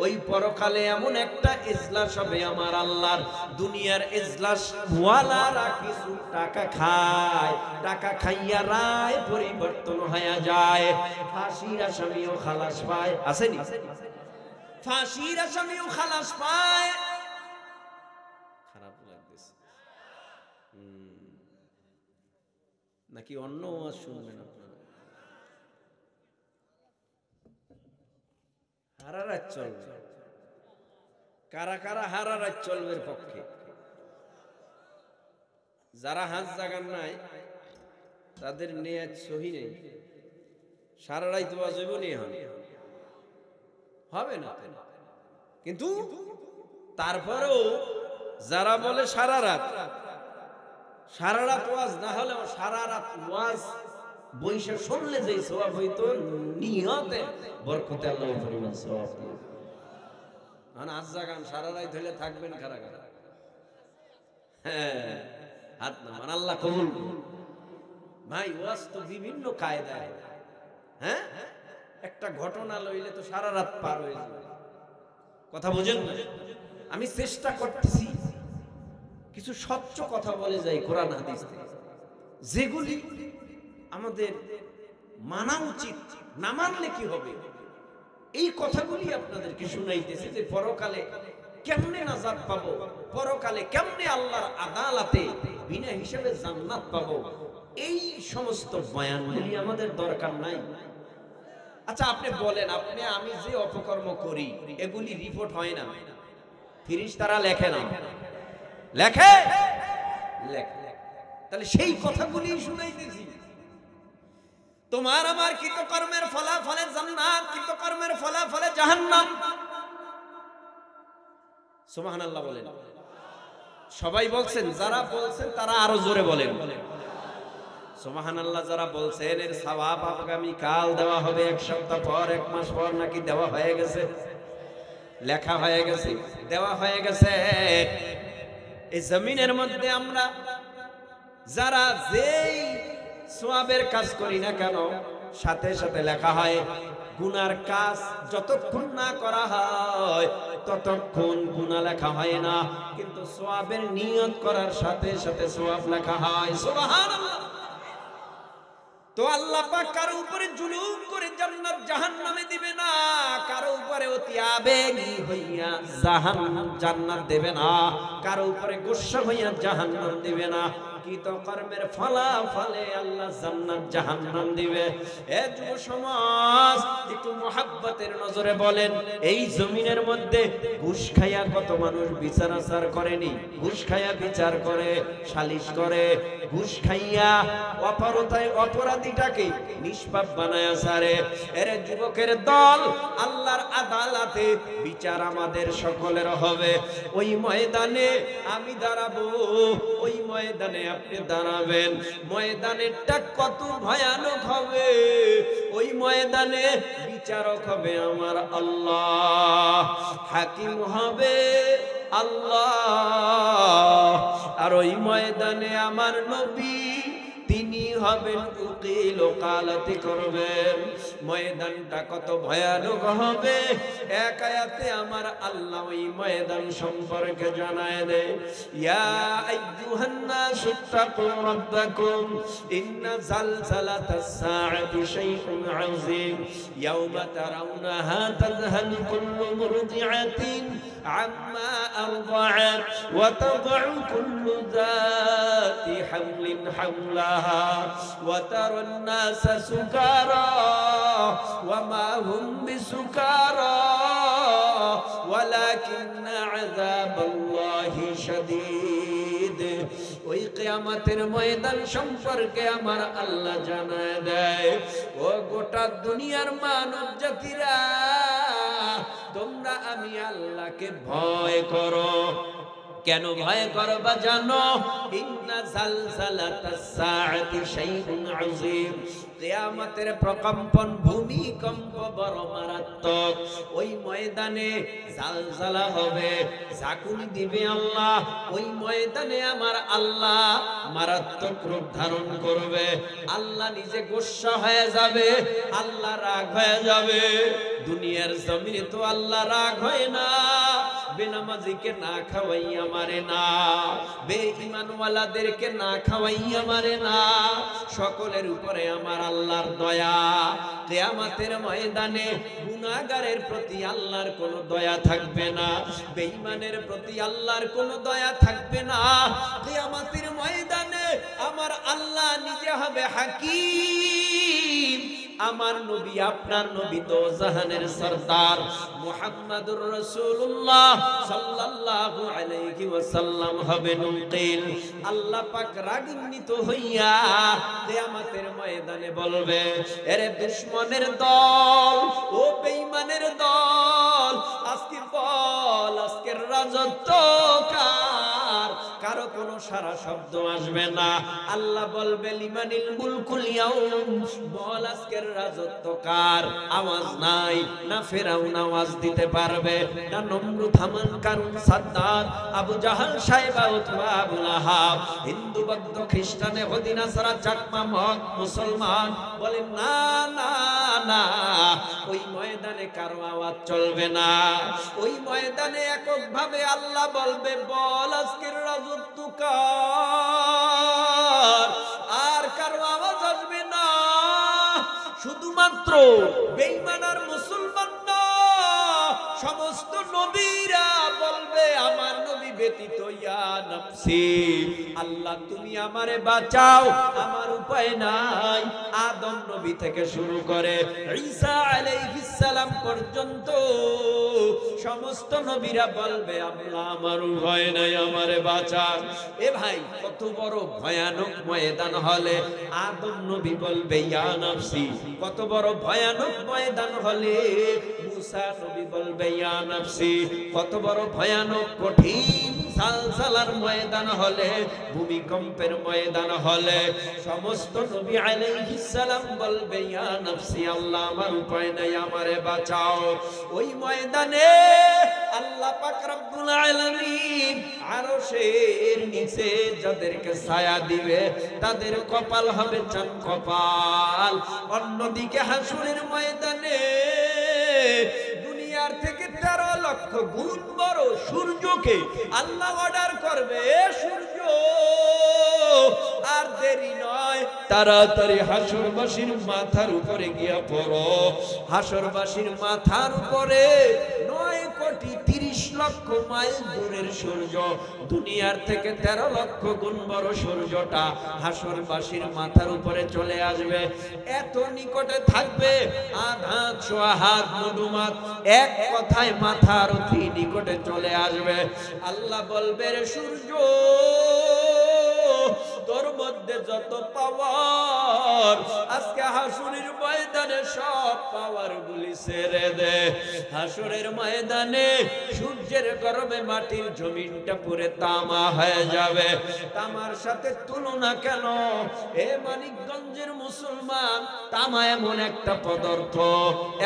ওই পরকালে এমন একটা ইজলাস হবে আমার আল্লাহর। দুনিয়ার ইজলাস ওয়ালারা কিছু টাকা খায়, টাকা খাইয়া রায় পরিবর্তন হয়ে যায়। ফাঁসির আসামিও খালাস পায়, আসেনি? ফাঁসির আসামিও খালাস পায়। নাকি অন্য ওয়াজ শুনবেন আপনারা? হারারাত চলবে। কারা কারা হারারাত চলবে পক্ষে? যারা হাত জাগান নাই তাদের নিয়ত সহি নেই। সারা রাত ওয়াজ হবে না, কিন্তু তারপরেও যারা বলে সারা রাত, সারা রাত ওয়াজ না হলেও সারা রাত ওয়াজ বৈশা শুনলে যে সওয়াব হইতো, নিয়তে বরকতে আল্লাহ পরিমাণ সওয়াব দিবে। মানে আজ জাগান সারা রাত হইলে থাকবেন কারা কারা? হ্যাঁ, হাত নামান, আল্লাহ কবুল করুন। ভাই ওয়াজ তো বিভিন্ন কায়দায়, হ্যাঁ, একটা ঘটনা লইলে তো সারা রাত পার হয়ে যাবে। কথা বুঝেন না? আমি চেষ্টা করতেছি কিছু স্বচ্ছ কথা বলে যাই কোরআন হাদিস থেকে, যেগুলি আমাদের মানা উচিত। না মানলে কি হবে? এই কথাগুলি আপনাদেরকে শুনাইতেছি যে পরকালে কেমনে নাজাত পাবো, পরকালে কেমনে আল্লাহর আদালতে বিনা হিসাবে জান্নাত পাবো, এই সমস্ত বয়ানগুলি আমাদের দরকার নাই। আচ্ছা আপনি বলেন, আপনি আমি যে অপকর্ম করি এগুলি রিপোর্ট হয় না? ফেরেশতারা লেখে না? লেখে? লেখে। তাহলে সেই কথাগুলি শুনাইতেছি। তোমার আমার কৃতকর্মের ফলাফলে জান্নাত, কৃতকর্মের ফলাফলে জাহান্নাম। সুবহানাল্লাহ বলেন। সবাই বলছেন, যারা বলছেন তারা আরো জোরে বলেন সুবহানাল্লাহ। যারা বলছেন এর সওয়াব আগামী কাল দেওয়া হবে, এক সপ্তাহ পর, এক মাস পর, নাকি দেওয়া হয়ে গেছে? লেখা হয়ে গেছে, দেওয়া হয়ে গেছে। এই জমিনের মধ্যে আমরা যারা যেই সওয়াবের কাজ করি না কেন, সাথে সাথে লেখা হয়। গুনার কাজ যতক্ষণ না করা হয় ততক্ষণ গুনাহ লেখা হয় না, কিন্তু সওয়াবের নিয়ত করার সাথে সাথে সওয়াব লেখা হয়। সুবহানাল্লাহ। তো আল্লাহ পাক কারো উপরে জুলুম করে জান্নাত জাহান্নামে দিবে না, কারো উপরে অতি আবেগী হইয়া জান্নাত দেবে না, কারো উপরে গোসা হইয়া জাহান্নাম দিবে না। কৃতকর্মের ফলাফলে আল্লাহ জান্নাত জাহান্নাম দিবে। এ যুব সমাজ, একটু মুহাব্বতের নজরে বলেন, এই জমিনের মধ্যে ঘুষ খাইয়া কত মানুষ বিচার আচার করেনি? ঘুষ খাইয়া বিচার করে, সালিশ করে, ঘুষ খাইয়া অপরাধীটাকে নিষ্পাপ বানায়া ছাড়ে। এর যুবকের দল, আল্লাহর আদালতে বিচার আমাদের সকলের হবে। ওই ময়দানে আমি দাঁড়াবো, ওই ময়দানে আপনি দাঁড়াবেন। ময়দানেরটা কত ভয়ানক হবে! ওই ময়দানে বিচারক হবে আমার আল্লাহ, হাকিম হবে আল্লাহ, আর ওই ময়দানে আমার নবী তিনি হবেন উকিল, ওকালতি করবেন। ময়দানটা কত ভয়ানক হবে! এক আয়াতে আমার আল্লাহ ওই ময়দান সম্পর্কে জানায় দেয়, ইয়া আইয়ুহান নাসু তাকু রাব্বাকুম ইন্না জালজালাতাস সাআতি শাইউন আযীম ইয়াওমা তারাউনাহা তাযহালু কুল্লু মুরদিআতিন আম্মা আরদাআত ওয়া তাদউ কুল্লু যাতি হামলিন হামলাহা ওয়া তারান নাসা সুকারা ওয়া মা হুম বিসুকারা ওয়ালাকিন্না আযাবাল্লাহি শাদীদ। ওই কিয়ামতের ময়দান সম্পর্কে আমার আল্লাহ জানায় দেয়, ও গোটা দুনিয়ার মানব জাতিরা, তোমরা আমি আল্লাহকে ভয় করো। কেন ভয় করবা জানো? ইন্না জালজালাতাস সাআতি শাইউন আযীম, কিয়ামতের প্রকম্পন, ভূমিকম্প বড় মারাত্মক। ওই ময়দানে জালজালা হবে, ঝাঁকুনি দিবে আল্লাহ। ওই ময়দানে আমার আল্লাহ মারাত্মক রূপ ধারণ করবে। আল্লাহ নিজে গোসা হয়ে যাবে, আল্লাহ রাগ হয়ে যাবে। দুনিয়ার জমিনে তো আল্লাহ রাগ হয় না, বেনামাজিকে না খাওয়াইয়া মারে না, বেঈমানওয়ালাদেরকে না খাওয়াইয়া মারে না। সকলের উপরে আমার আল্লাহর দয়া। কিয়ামতের ময়দানে গুনাহগারের প্রতি আল্লাহর কোনো দয়া থাকবে না, বেঈমানের প্রতি আল্লাহর কোনো দয়া থাকবে না। কিয়ামতের ময়দানে আমার আল্লাহ নিজে হবে হাকিম। আমার নবী, আপনার নবী তো জাহানের সরদার মুহাম্মাদুর রাসূলুল্লাহ সাল্লাল্লাহু আলাইহি ওয়াসাল্লাম হবেন উকিল। আল্লাহ পাক রাগান্বিত হইয়া কিয়ামতের ময়দানে বলবে, এরে দুশমনের দল, ও বেঈমানের দল, আজকে বল, আজকের রাজত্ব কার? কারো কোনো সারা শব্দ আসবে না। আল্লাহ বলবে, লিমানিল মুলকুল ইয়াউম, বল আজকের রাজত্ব কার? আওয়াজ নাই। না ফেরাউন আওয়াজ দিতে পারবে, না নমরুদ, হামান, কারুন, সাদ্দাত, আবু জাহাল, সাইবা, উতবা, আবু লাহাব, হিন্দু, বৌদ্ধ, খ্রিস্টান, ইহুদি, নাসারা, চাকমা, মগ, মুসলমান বলে না না না। ওই ময়দানে কারো আওয়াজ চলবে না। ওই ময়দানে এককভাবে আল্লাহ বলবে, বল আজকের রাজত্ব কার? আর কারো আওয়াজ আসবে না। শুধুমাত্র বেঈমান আর মুসলমান না, সমস্ত নবীরা বলবে, আমার নবী ব্যতীত ব্যতীত ইয়া নফসি, আল্লাহ তুমি আমারে বাঁচাও, আমার উপায় নাই। আদম নবী থেকে শুরু করে ঈসা আলাইহিস সালাম পর্যন্ত সমস্ত নবীরা বলবে আল্লাহ আমার উপায় নাই, আমারে বাঁচান। এ ভাই কত বড় ভয়ানক ময়দান হলে আদম নবী বলবে ইয়া নফসি, কত বড় ভয়ানক ময়দান হলে মুসা নবী বলবে ইয়া নফসি, কত বড় ভয়ানক কঠিন সালসালার ময়দান হলে, ভূমিকম্পের ময়দান হলে সমস্ত নবী আলাইহিস সালাম বলবে ইয়া নফসি, আল্লাহ আমার উপায় নাই, আমারে বাঁচাও। ওই ময়দানে আল্লাহ পাক রব্বুল আলামিন আরশের নিচে যাদেরকে ছায়া দিবে তাদের কপাল হবে চাঁদ কপাল। অন্যদিকে হাসরের ময়দানে দুনিয়ার থেকে 13 লক্ষ গুণ বড় সূর্যকে আল্লাহ অর্ডার করবে, সূর্য আর দেরি নয়, তাড়াতাড়ি হাসরবাসীর মাথার উপরে গিয়া পড়ো। হাসরবাসীর মাথার উপরে 9,30 লক্ষ মাইল দূরের সূর্য, দুনিয়ার থেকে 13 লক্ষ গুণ বড় সূর্যটা হাসরবাসীর মাথার উপরে চলে আসবে। এত নিকটে থাকবে আধা ছোঁয়া হাত মধুমাত, এক কথায় মাথার অতি নিকটে চলে আসবে। আল্লাহ বলবে রে সূর্য, তোর মধ্যে যত পাওয়ার আজকে হাসরের ময়দানে সব পাওয়ার গুলি ছেড়ে দে। হাসরের ময়দানে সূর্যের গরমে মাটির জমিনটা পুরে তামা হয়ে যাবে। তামার সাথে তুলনা কেন এ মানিকগঞ্জের মুসলমান, তামা এমন একটা পদার্থ,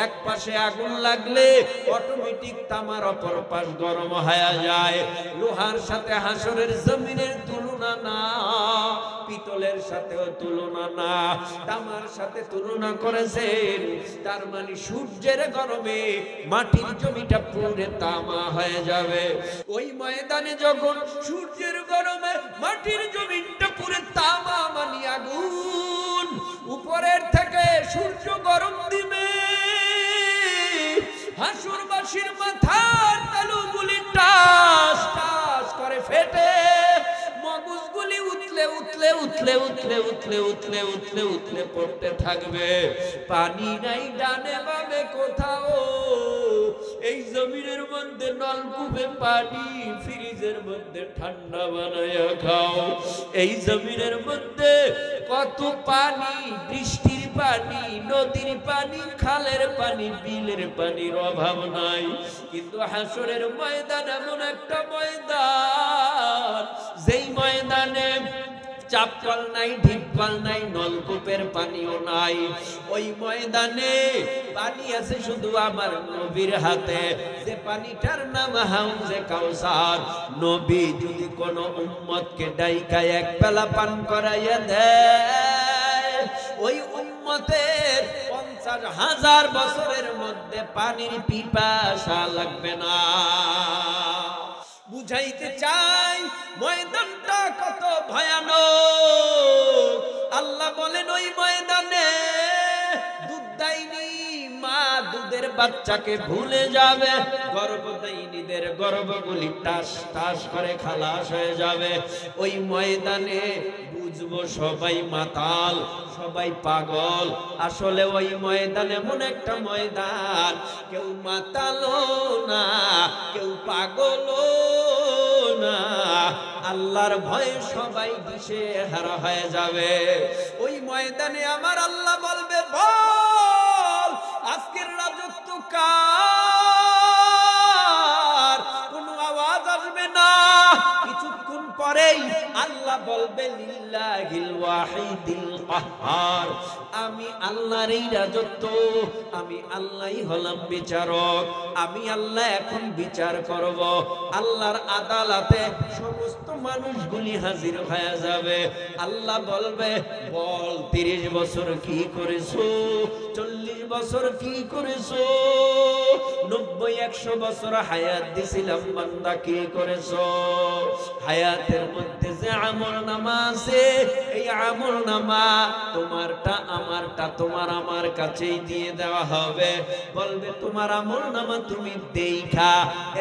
এক পাশে আগুন লাগলে অটোমেটিক তামার অপর পাশ গরম হয়ে যায়। লোহার সাথে হাসরের জমিনের তুলনা না, পিতলের সাথেও তুলনা না, তামার সাথে তুলনা করেছেন। তার মানে সূর্যের গরমে মাটির জমিটা পুরে তামা হয়ে যাবে। ওই ময়দানে যখন সূর্যের গরমে মাটির জমিটা পুরে তামা মানে আগুন, উপরের থেকে সূর্য গরম দিবে, হাসরবাসীর মাথার তালুগুলি টাস টাস করে ফেটে, মগজগুলি উতলে উতলে উতলে উতলে উতলে উতলে উতলে উতলে পড়তে থাকবে। পানি নাই ডানে বামে কোথাও, এই জমিনের মধ্যে নলকূপে পানি, ফ্রিজের মধ্যে ঠান্ডা বানায়া খাও। এই জমিনের মধ্যে কত পানি, বৃষ্টির পানি, নদীর পানি, খালের পানি, বিলের পানির অভাব নাই। কিন্তু হাসরের ময়দান এমন একটা ময়দান, যেই ময়দানে চাপকল নাই, ঢিপকল নাই, নলকূপের পানিও নাই। ওই ময়দানে পানি আছে শুধু আমার নবীর হাতে, যে পানিটার নাম হাউজে কাউসার। নবী যদি কোন উম্মতকে ডাইকা এক পেলা পান করাইয়া দেয়, ওই উম্মতের 50,000 বছরের মধ্যে পানির পিপাসা লাগবে না। বুঝাইতে চাই ময়দানটা কত ভয়ানক। আল্লাহ বলেন ওই ময়দানে দুধদাইনি মা দুধের বাচ্চাকে ভুলে যাবে, গর্ভদাইনীদের গর্ভগুলি টাস টাস করে খালাস হয়ে যাবে। ওই ময়দানে বুঝবো সবাই মাতাল, সবাই পাগল। আসলে ওই ময়দান এমন একটা ময়দান, কেউ মাতালও না, কেউ পাগলও না, আল্লাহর ভয়ে সবাই দিশেহারা হয়ে যাবে। ওই ময়দানে আমার আল্লাহ বলবে, বল আজকের রাজত্ব কার? কোনো আওয়াজ আসবে না। কিছুক্ষণ পরেই আল্লাহ বলবে, লিল্লাহিল ওয়াহিদিল কাহ্হার, আমি আল্লাহর এই রাজত্ব, আমি আল্লাহই হলাম বিচারক, আমি আল্লাহ এখন বিচার করব। আল্লাহর আদালতে সমস্ত মানুষগুলি হাজির হয়ে যাবে। আল্লাহ বলবে, বল 30 বছর কি করেছো, 40 বছর কি করেছো? 90-100 বছর হায়াত দিছিলাম বান্দা, কি করেছো? হায়াতের মধ্যে যে আমলনামা আছে, এই আমলনামা তোমারটা আমারটা তোমার আমার কাছেই দিয়ে দেওয়া হবে। বলবে তোমার আমলনামা তুমি দেখা,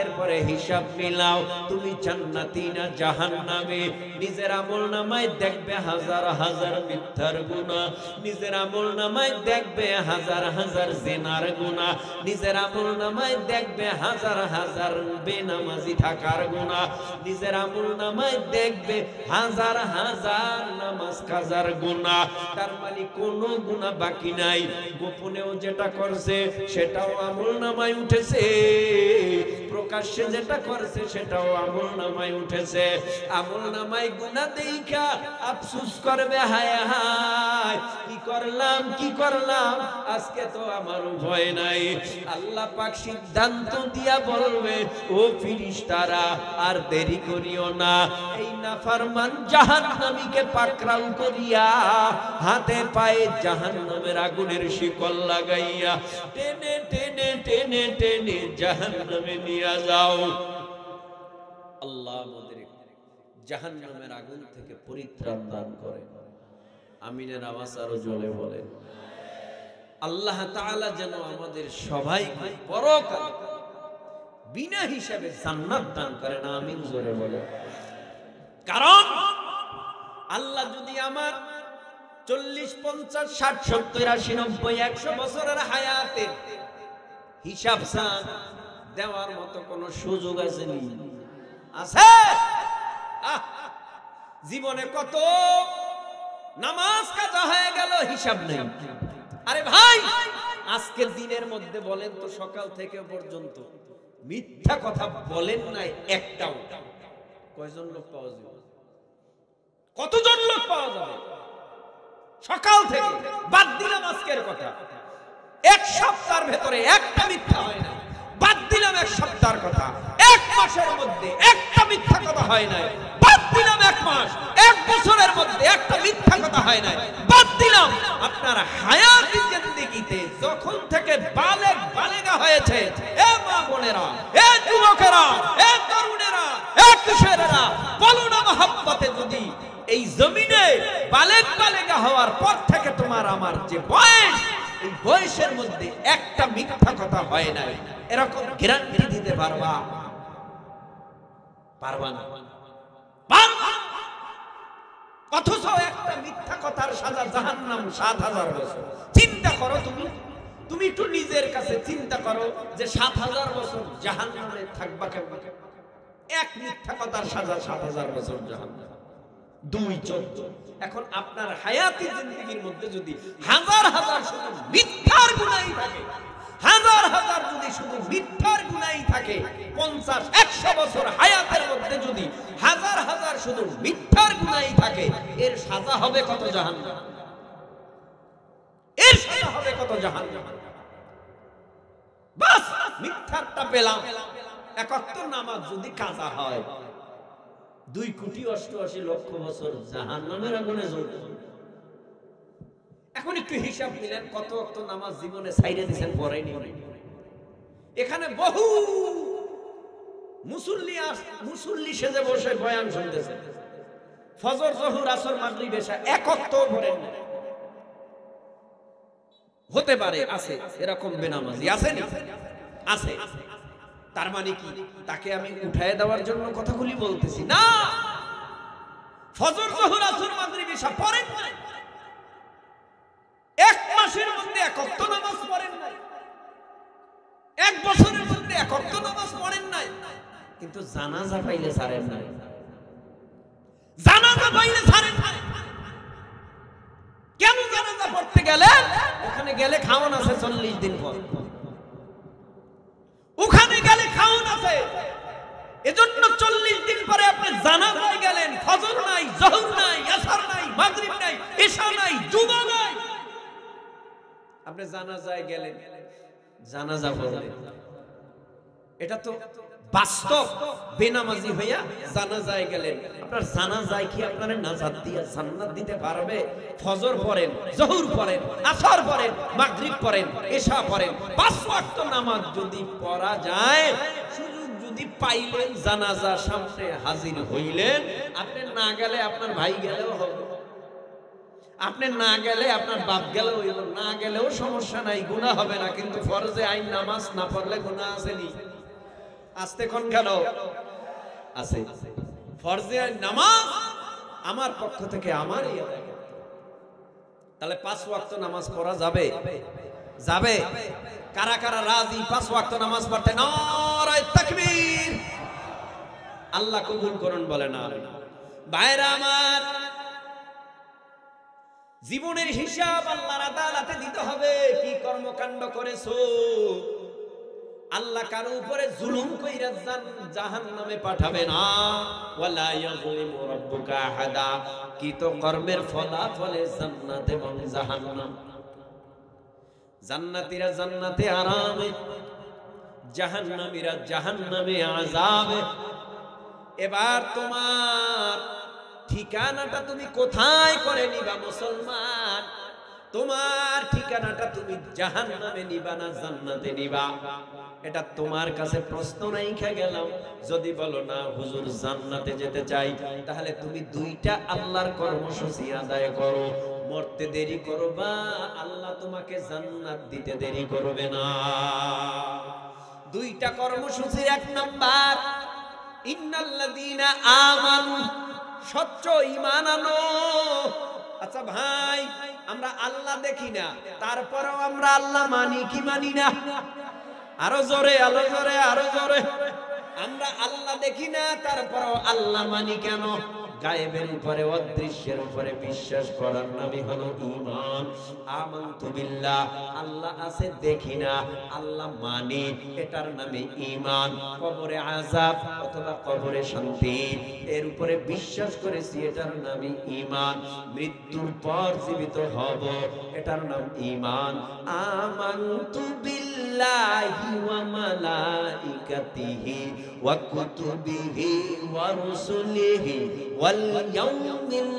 এরপরে হিসাব মিলাও তুমি জান্নাতি না জাহান্নামী। নিজের আমলনামায় দেখবে হাজার হাজার মিথ্যার গুনাহ, নিজের আমলনামায় দেখবে হাজার হাজার জিনার গুনাহ, নিজের আমলনামায় দেখবে হাজার হাজার বেনামাজি থাকার গুনাহ, নিজের আমলনামায় দেখবে হাজার হাজার নামাজ কাজার গুনাহ। তার মানে কোনো গুনাহ বাকি নাই। গোপনেও যেটা করছে সেটাও আমলনামায় উঠেছে, প্রকাশ্যে যেটা করছে সেটাও আমলনামায় উঠেছে। আমলনামায় গুনাহ দেখা আফসোস করবে, হায় হায় কি করলাম কি করলাম, আজকে তো আমার ভয় নাই। আল্লাহ পাক সিদ্ধান্ত দিয়া বলবে, ও ফেরেশতারা আর দেরি করিও না, এই নাফরমান জাহান্নামীকে পাকড়াও করিয়া হাতে পায়ে জাহান্নামের আগুনের শিকল লাগাইয়া টেনে টেনে টেনে টেনে জাহান্নামে নিয়ে যাও। আল্লাহ আমাদের জাহান্নামের আগুন থেকে পরিত্রাণ দান করে। আমিনের আওয়াজ আরো জোরে বলেন। আল্লাহ তাআলা যেন আমাদের সবাইকে পরকাল বিনা হিসাবে জান্নাত দান করেন। আমিন জোরে বলেন। কারণ আল্লাহ যদি আমার 40, 50, 60, 70, 80, 90, 100 বছরের হায়াতের হিসাব চান, দেওয়ার মতো কোন সুযোগ আছে নি? আছে? জীবনে কত নামাজ কাজা হয়ে গেল, হিসাব নেই। আরে ভাই, আজকের দিনের মধ্যে বলেন তো, সকাল থেকে পর্যন্ত মিথ্যা কথা বলেন নাই একটাও, কয়জন লোক পাওয়া যাবে? কতজন লোক পাওয়া যাবে? সকাল থেকে বাদ দিলাম আজকের কথা, এক সপ্তাহের ভেতরে একটা মিথ্যা হয় না। বাদ দিলাম এক সপ্তাহের কথা, এক মাসের মধ্যে একটা মিথ্যা কথা হয় না। বাদ দিলাম এক মাস, এক বছরের মধ্যে একটা মিথ্যা কথা হয় না। বাদ দিলাম আপনার হায়াতি জিন্দেগিতে যখন থেকে বালেগা হয়েছে, এ মা বোনেরা, এ যুবকেরা, এ তরুণেরা, এ কিশোরেরা, বলো না মহব্বতে যদি এই জমিনে বালেগা হওয়ার পর থেকে তোমার আমার যে বয়স, এই বয়সের মধ্যে একটা মিথ্যা কথা হয় না, এরকম গ্যারান্টি দিতে পারবা? পারবা না। অথচ একটা মিথ্যা কথার সাজা জাহান্নাম 7000 বছর। চিন্তা করো, তুমি একটু নিজের কাছে চিন্তা করো যে 7000 বছর জাহান্নামে থাকবা কেমন? এক মিথ্যা কথার সাজা 7000 বছর জাহান্নাম। 2-14। এখন আপনার হায়াতি জিন্দেগির মধ্যে যদি হাজার হাজার শুধু মিথ্যার গুনাহই থাকে, হাজার হাজার যদি শুধু মিথ্যার গুনাহই থাকে, 50-100 বছর হায়াতের মধ্যে যদি হাজার হাজার শুধু মিথ্যার গুনাহই থাকে, এর সাজা হবে কত জাহান্নাম? এর সাজা হবে কত জাহান্নাম? বাস মিথ্যারটা পেলাম। 71 নামাজ যদি কাজা হয়, 2,88,00,000 বছর জাহান্নামের আগুনে জ্বলবে। এখন একটু হিসাব দিলেন, কত ওয়াক্ত নামাজ জীবনে ছাইরে দিয়েছেন, পড়েনি। এখানে বহু মুসল্লি সেজে বসে বয়ান শুনতেছে, ফজর, জোহর, আসর, মাগরিব, এশা এক ওয়াক্ত পড়েন না। হতে পারে আছে এরকম বেনামাজি, আছে না? আছে। তার মানে কি তাকে আমি উঠায় দেওয়ার জন্য কথাগুলি বলতেছি না। ফজর, জোহর, আসর, মাগরিব, এশা পড়েন না। এক মাসের মধ্যে এক ওয়াক্ত নামাজ পড়েন নাই, এক বছরের মধ্যে এক ওয়াক্ত নামাজ পড়েন নাই, কিন্তু জানাজা পাইলে ছাড়েন নাই। জানাজা পাইলে ছাড়েন নাই। কেন জানাজা পড়তে গেলে? ওখানে গেলে খাওয়ান আছে 40 দিন পর, ওখানে গেলে খাওয়ান আছে, এজন্য 40 দিন পরে আপনি জানাজায় গেলেন, ফজর নাই, জোহর নাই, আসর নাই, মাগরিব নাই, এশা নাই, জুমা নাই, আপনি জানাজায় গেলেন, জানাজা পড়লেন। এটা তো বাস্তব বেনামাজি হইয়া জানাজায় গেলেন, আপনার জানাজায় কি আপনার নাজাত দিয়া জান্নাত দিতে পারবে? ফজর পড়েন, জোহর পড়েন, আসর পড়েন, মাগরিব পড়েন, এশা পড়েন, 5 ওয়াক্ত নামাজ যদি পড়া যায়, সুযোগ যদি পাইলেন, জানাজা সামনে হাজির হইলেন, আপনি না গেলে আপনার ভাই গেলেও হবে, আপনি না গেলে আপনার বাপ গেলেও হইল, না গেলেও সমস্যা নাই, গুনাহ হবে না। কিন্তু ফরজে আইন নামাজ না পড়লে গুনাহ আসেনি? আসতে কোন কেন আছে? ফরজে আইন নামাজ আমার পক্ষ থেকে আমারই আদায় করতে হবে। তাহলে 5 ওয়াক্ত নামাজ পড়া যাবে? যাবে। কারা কারা রাজি 5 ওয়াক্ত নামাজ পড়তে? নারায়ে তাকবীর। আল্লাহ কবুল করুন, বলে না। ভাইরা আমার, জীবনের হিসাব আল্লাহর আদালতে দিতে হবে। কি কর্মকাণ্ড করেছো? আল্লাহ কারো উপরে জুলুম কইরা জাহান্নামে পাঠাবে না। ওয়ালা ইয়াযলিমু রাব্বুকা আহাদা। কি তো কর্মের ফলাফলে জান্নাত এবং জাহান্নাম। জান্নাতীরা জান্নাতে আরামে, জাহান্নামীরা জাহান্নামে আযাবে। এবার তোমার ঠিকানাটা তুমি কোথায় করে নিবা মুসলমান? তোমার ঠিকানাটা তুমি জাহান্নামে নিবা না জান্নাতে নিবা? এটা তোমার কাছে প্রশ্ন রাইখা গেলাম। যদি বলো না হুজুর জান্নাতে যেতে চাই, তাহলে তুমি 2টা আল্লাহর কর্মসূচি আদায় করো। মরতে দেরি করবা, আল্লাহ তোমাকে জান্নাত দিতে দেরি করবে না। 2টা কর্মসূচির 1 নাম্বার, ইন্নাল্লাযীনা আমানু, সচ্চ ঈমান আনো। আচ্ছা ভাই, আমরা আল্লাহ দেখি না, তারপরেও আমরা আল্লাহ মানি কি মানি না? আরো জোরে, আরো জোরে, আরো জোরে। আমরা আল্লাহ দেখি না, তারপরেও আল্লাহ মানি কেন? গায়েবের উপরে, অদৃশ্যের উপরে বিশ্বাস করার নামই হলো ঈমান। আমানতু বিল্লাহ, আল্লাহ আছে দেখি না, আল্লাহ মানি, এটার নামে ঈমান। কবরে আযাব অথবা কবরে শান্তি, এর উপরে বিশ্বাস করেছি, এটার নামই ঈমান। মৃত্যুর পর জীবিত হব, এটার নাম ঈমান। আমানতু বিল্লাহি ওয়া মালাইকাতিহি ওয়া কুতুবিহি ওয়া রুসুলিহি ওয়াল ইয়াউমিল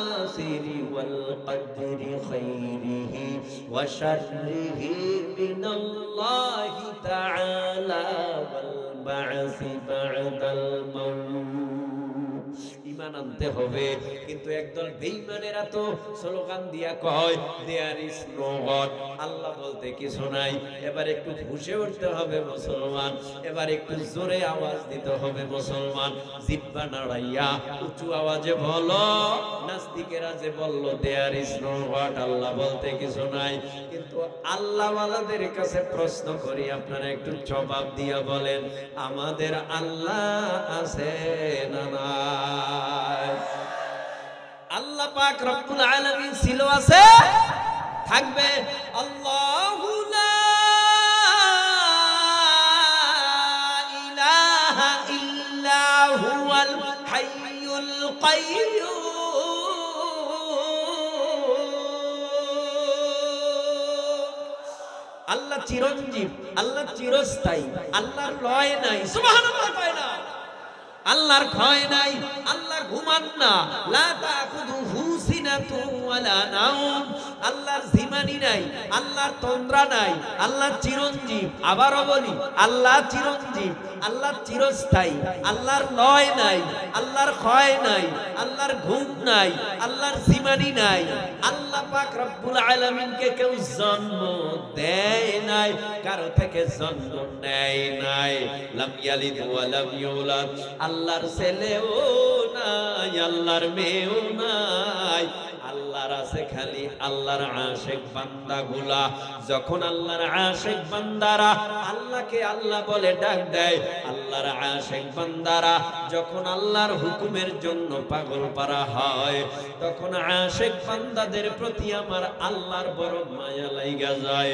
আখিরি ওয়াল কদরি খাইরিহি ওয়া শাররিহি মিনাল্লাহি তাআলা ওয়াল বা'সি বা'দাল মাউত। ঈমান আনতে হবে। কিন্তু একদল বেঈমানেরা তো স্লোগান দিয়া কয় দেয়ার ইজ নো গড, আল্লাহ বলতে কিছু নাই। এবার একটু ঘুষে উঠতে হবে মুসলমান, এবার একটু জোরে আওয়াজ দিতে হবে মুসলমান। জিহ্বা নাড়াইয়া উঁচু আওয়াজে বলো। নাস্তিকেরা যে বলল দেয়ার ইজ নো গড, আল্লাহ বলতে কিছু নাই, কিন্তু আল্লাহওয়ালাদের কাছে প্রশ্ন করি, আপনারা একটু জবাব দিয়া বলেন, আমাদের আল্লাহ আছে না নাই? আল্লাহ পাক রব্বুল আলামিন ছিল, আছে, থাকবে। আল্লাহু লা ইলাহা ইল্লা হুয়াল হাইয়ুল কাইয়্যুম। আল্লাহ চিরঞ্জীব, আল্লাহ চিরস্থায়ী, আল্লাহর লয় নাই। সুবহানাল্লাহ কয় না? আল্লাহর ক্ষয় নাই, আল্লাহ ঘুমান না। লা তাখুযুহু সিনাতুন ওয়ালা নাওম, আল্লাহর জিমানি নাই, আল্লাহর তন্দ্রা নাই, আল্লাহ চিরঞ্জীব। আবারও বলি, আল্লাহ চিরঞ্জীব, আল্লাহ চিরস্থায়ী, আল্লাহর লয় নাই, আল্লাহর ক্ষয় নাই, আল্লাহর ঘুম নাই, আল্লাহর জিমানি নাই। আল্লাহ পাক রব্বুল আলামিনকে কেউ জন্ম দেয় নাই, কারো থেকে জন্ম নেয় নাই। লাম ইয়ালিদ ওয়া লাম ইউলাদ, আল্লাহর ছেলেও নাই, আল্লাহর মেয়েও নাই। আল্লাহর আছে খালি আল্লাহর আশিক বান্দাগুলা। যখন আল্লাহর আশিক বান্দারা আল্লাহকে আল্লাহ বলে ডাক দেয়, আল্লাহর আশিক বান্দারা যখন আল্লাহর হুকুমের জন্য পাগল পারা হয়, তখন আশিক বান্দাদের প্রতি আমার আল্লাহর বড় মায়া লাইগা যায়।